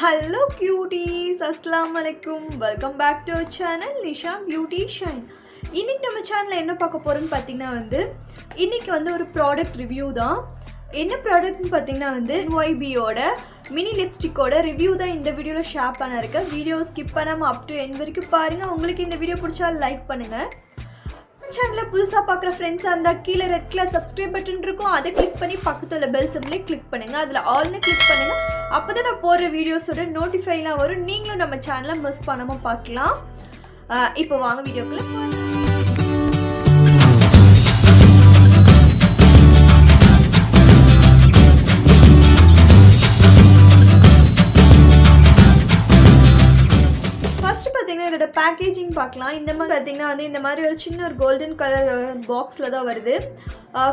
Hello cuties, assalamu alaikum. Welcome back to our channel Nisha Beauty Shine. இன்னைக்கு நம்ம சேனல்ல என்ன பார்க்க போறோம்னு பாத்தீங்கன்னா இன்னைக்கு ஒரு ப்ராடக்ட் ரிவ்யூ தான். என்ன ப்ராடக்ட்னு பாத்தீங்கன்னா NY Bae ஓட மினி லிப்ஸ்டிக்கோட ரிவ்யூ தான் இந்த வீடியோல ஷேர் பண்ண இருக்கேன். வீடியோ ஸ்கிப் பண்ணாம அப் டு எண்ட் வரைக்கும் பாருங்க. உங்களுக்கு இந்த வீடியோ பிடிச்சா லைக் பண்ணுங்க. சேனலை புதுசாக பார்க்குற ஃப்ரெண்ட்ஸாக இருந்தால் கீழே ரெட் கலர் சப்ஸ்கிரைப் பட்டன் இருக்கும், அதை கிளிக் பண்ணி பக்கத்தில் பெல் சிம்பிளே கிளிக் பண்ணுங்கள். அதில் ஆல்னு கிளிக் பண்ணுங்கள். அப்போ தான் நான் போகிற வீடியோஸோட நோட்டிஃபைலாம் வரும். நீங்களும் நம்ம சேனலை மிஸ் பண்ணாமல் பார்க்கலாம். இப்போ வாங்க வீடியோக்குள்ளே போகலாம். இதோட பேக்கேஜிங் பார்க்கலாம். இந்த மாதிரி பார்த்தீங்கன்னா இந்த மாதிரி ஒரு சின்ன ஒரு கோல்டன் கலர் பாக்ஸில் தான் வருது.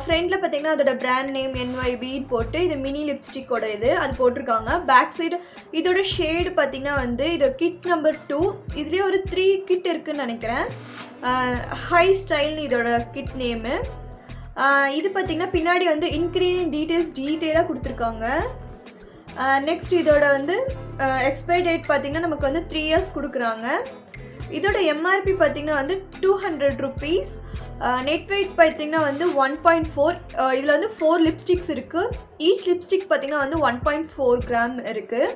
ஃப்ரண்ட்டில் பார்த்தீங்கன்னா அதோட பிராண்ட் நேம் NY Bae போட்டு இது மினி லிப்ஸ்டிக்கோட அது போட்டிருக்காங்க. பேக் சைடு இதோட ஷேடு பார்த்தீங்கன்னா இது கிட் நம்பர் 2. இதுலேயே ஒரு 3 கிட் இருக்குதுன்னு நினைக்கிறேன். ஹை ஸ்டைல்னு இதோட கிட் நேமு. இது பார்த்தீங்கன்னா பின்னாடி இன்க்ரீடியன்ட் டீட்டெயிலாக கொடுத்துருக்காங்க. நெக்ஸ்ட் இதோட எக்ஸ்பைரி டேட் பார்த்தீங்கன்னா நமக்கு 3 இயர்ஸ் கொடுக்குறாங்க. இதோட MRP பார்த்தீங்கன்னா 200 rupees. நெட் வெயிட் பார்த்தீங்கன்னா 1.4. இதில் 4 லிப்ஸ்டிக்ஸ் இருக்குது. ஈச் லிப்ஸ்டிக் பார்த்தீங்கன்னா 1.4 கிராம் இருக்குது.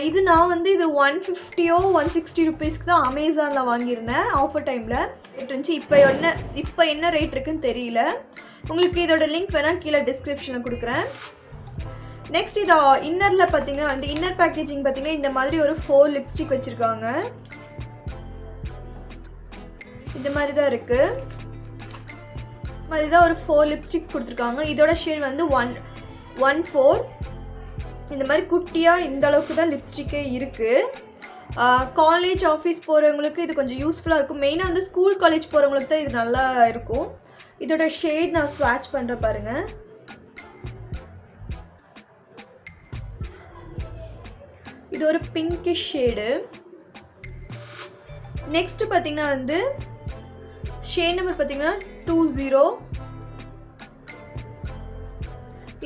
இது நான் இது 150 160 rupeesக்கு தான் அமேசானில் வாங்கியிருந்தேன் ஆஃபர் டைமில் இருந்துச்சு. இப்போ என்ன ரேட் இருக்குன்னு தெரியல. உங்களுக்கு இதோட லிங்க் வேணால் கீழே டிஸ்கிரிப்ஷனில் கொடுக்குறேன். நெக்ஸ்ட் இதை இன்னரில் பார்த்தீங்கன்னா இன்னர் பேக்கேஜிங் பார்த்தீங்கன்னா இந்த மாதிரி ஒரு 4 லிப்ஸ்டிக் வச்சுருக்காங்க. இந்த மாதிரி தான் இருக்குது. இதுதான் ஒரு 4 லிப்ஸ்டிக்ஸ் கொடுத்துருக்காங்க. இதோட ஷேட் 114. இந்த மாதிரி குட்டியாக இந்த அளவுக்கு தான் லிப்ஸ்டிக்கே இருக்குது. காலேஜ் ஆஃபீஸ் போகிறவங்களுக்கு இது கொஞ்சம் யூஸ்ஃபுல்லாக இருக்கும். மெயினாக ஸ்கூல் காலேஜ் போகிறவங்களுக்கு தான் இது நல்லா இருக்கும். இதோட ஷேட் நான் ஸ்வாட்ச் பண்ணுற பாருங்கள். இது ஒரு பிங்கிஷ் ஷேடு. நெக்ஸ்ட் பார்த்தீங்கன்னா ஷேட் நம்பர் பார்த்தீங்கன்னா 20.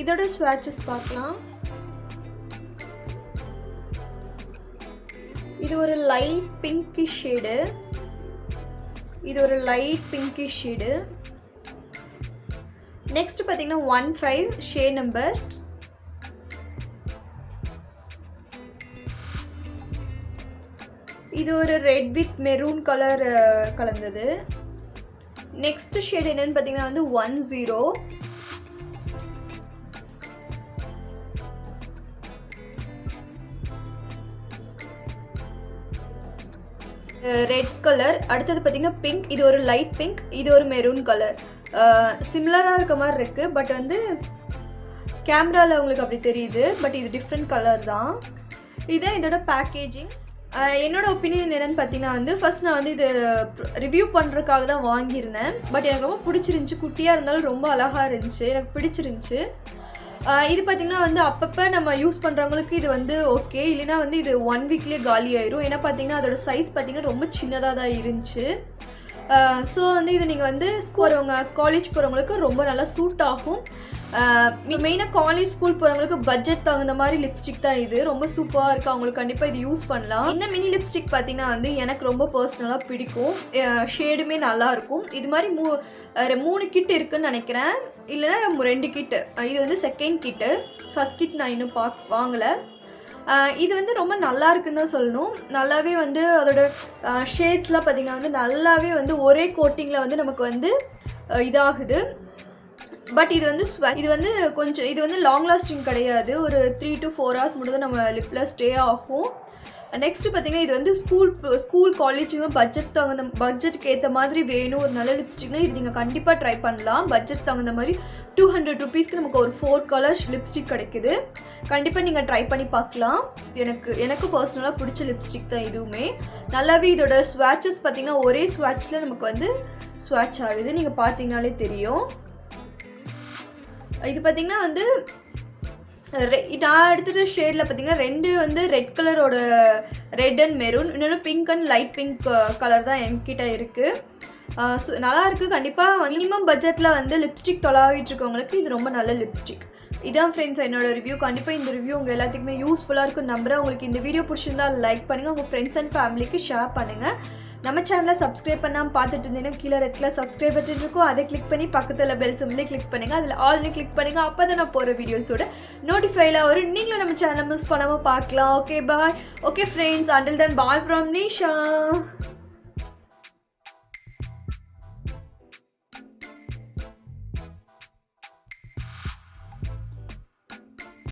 இதோட ஸ்வாட்சஸ் பார்க்கலாம். இது ஒரு லைட் பிங்கிஷ் ஷேடு. இது ஒரு லைட் பிங்கிஷ் ஷேடு. நெக்ஸ்ட் பார்த்தீங்கன்னா 15 ஷேட் நம்பர். இது ஒரு ரெட் வித் மெரூன் கலர் கலந்தது. நெக்ஸ்ட் ஷேட் என்னன்னு பார்த்தீங்கன்னா 10. Red colour. அடுத்தது பார்த்தீங்கன்னா பிங்க். இது ஒரு லைட் பிங்க். இது ஒரு மெரூன் கலர். சிமிலராக இருக்க மாதிரி இருக்குது. பட் கேமராவில் உங்களுக்கு அப்படி தெரியுது. பட் இது டிஃப்ரெண்ட் கலர் தான். இதுதான் இதோட பேக்கேஜிங். என்னோட ஒப்பீனியன் என்னென்னு பார்த்தீங்கன்னா ஃபஸ்ட் நான் இது ரிவ்யூ பண்ணுறதுக்காக தான் வாங்கியிருந்தேன். பட் எனக்கு ரொம்ப பிடிச்சிருந்துச்சி. குட்டியாக இருந்தாலும் ரொம்ப அழகாக இருந்துச்சு. எனக்கு பிடிச்சிருந்துச்சி. இது பார்த்திங்கன்னா அப்பப்போ நம்ம யூஸ் பண்ணுறவங்களுக்கு இது ஓகே. இல்லைனா இது 1 வீக்லேயே காலி ஆயிரும். ஏன்னா பார்த்தீங்கன்னா அதோட சைஸ் பார்த்திங்கன்னா ரொம்ப சின்னதாக தான் இருந்துச்சு. ஸோ இது நீங்கள் போகிறவங்க காலேஜ் போகிறவங்களுக்கு ரொம்ப நல்லா சூட் ஆகும். மெயினாக காலேஜ் ஸ்கூல் போகிறவங்களுக்கு பட்ஜெட் தகுந்த மாதிரி லிப்ஸ்டிக் தான் இது. ரொம்ப சூப்பராக இருக்குது. அவங்களுக்கு கண்டிப்பாக இது யூஸ் பண்ணலாம். இந்த மினி லிப்ஸ்டிக் பார்த்தீங்கன்னா எனக்கு ரொம்ப பர்சனலாக பிடிக்கும். ஷேடுமே நல்லாயிருக்கும். இது மாதிரி 3 கிட் இருக்குதுன்னு நினைக்கிறேன். இல்லைன்னா 2 கிட்டு. இது செகண்ட் கிட்டு. ஃபஸ்ட் கிட் நான் இன்னும் வாங்கலை. இது ரொம்ப நல்லா இருக்குன்னு தான் சொல்லணும். நல்லாவே அதோட ஷேட்ஸ்லாம் பார்த்திங்கன்னா நல்லாவே ஒரே கோட்டிங்கில் நமக்கு இதாகுது. பட் இது கொஞ்சம் இது லாங் லாஸ்டிங் கிடையாது. ஒரு 3 to 4 hours மட்டும் தான் நம்ம லிப்பில் ஸ்டே ஆகும். நெக்ஸ்ட்டு பார்த்திங்கன்னா இது ஸ்கூல் காலேஜுமே பட்ஜெட்டுக்கு ஏற்ற மாதிரி வேணும் ஒரு நல்ல லிப்ஸ்டிக்னால் இது நீங்கள் கண்டிப்பாக ட்ரை பண்ணலாம். பட்ஜெட் தகுந்த மாதிரி 200 rupeesக்கு நமக்கு ஒரு 4 கலர்ஸ் லிப்ஸ்டிக் கிடைக்குது. கண்டிப்பாக நீங்கள் ட்ரை பண்ணி பார்க்கலாம். எனக்கு பர்சனலாக பிடிச்ச லிப்ஸ்டிக் தான் இதுவுமே. நல்லாவே இதோட ஸ்வாட்சஸ் பார்த்திங்கன்னா ஒரே ஸ்வாட்சில் நமக்கு ஸ்வாட்ச் ஆகுது. நீங்கள் பார்த்தீங்கனாலே தெரியும். இது பார்த்திங்கன்னா நான் எடுத்துகிட்ட ஷேடில் பார்த்திங்கன்னா 2 ரெட் கலரோட ரெட் அண்ட் மெரூன், இன்னொன்று pink and light pink colour தான் என்கிட்ட இருக்குது. நல்லா இருக்குது. கண்டிப்பாக மினிமம் பட்ஜெட்டில் லிப்ஸ்டிக் தொலாவிட்டு இருக்கவங்களுக்கு இது ரொம்ப நல்ல லிப்ஸ்டிக். இதான் ஃப்ரெண்ட்ஸ் என்னோட ரிவ்யூ. கண்டிப்பாக இந்த ரிவ்யூ உங்கள் எல்லாத்துக்குமே யூஸ்ஃபுல்லாக இருக்கும் நம்புறேன். உங்களுக்கு இந்த வீடியோ பிடிச்சிருந்தா லைக் பண்ணுங்கள், உங்கள் ஃப்ரெண்ட்ஸ் அண்ட் ஃபேமிலிக்கு ஷேர் பண்ணுங்கள். நம்ம சேனலை சப்ஸ்கிரைப் பண்ணாமல் பார்த்துட்டு இருந்தீங்கன்னா கீழே ரெட்டில் சப்ஸ்கிரைப் பட்டன் இருக்கும், அதை கிளிக் பண்ணி பக்கத்தில் பெல் சிம்பிளே கிளிக் பண்ணுங்கள். அதில் ஆல்னு கிளிக் பண்ணுங்கள். அப்போ தான் நான் போகிற வீடியோஸோட நோட்டிஃபைல வரும். நீங்களும் நம்ம சேனலை மிஸ் பண்ணாமல் பார்க்கலாம். Okay bye. Okay friends, until then bye from Nisha.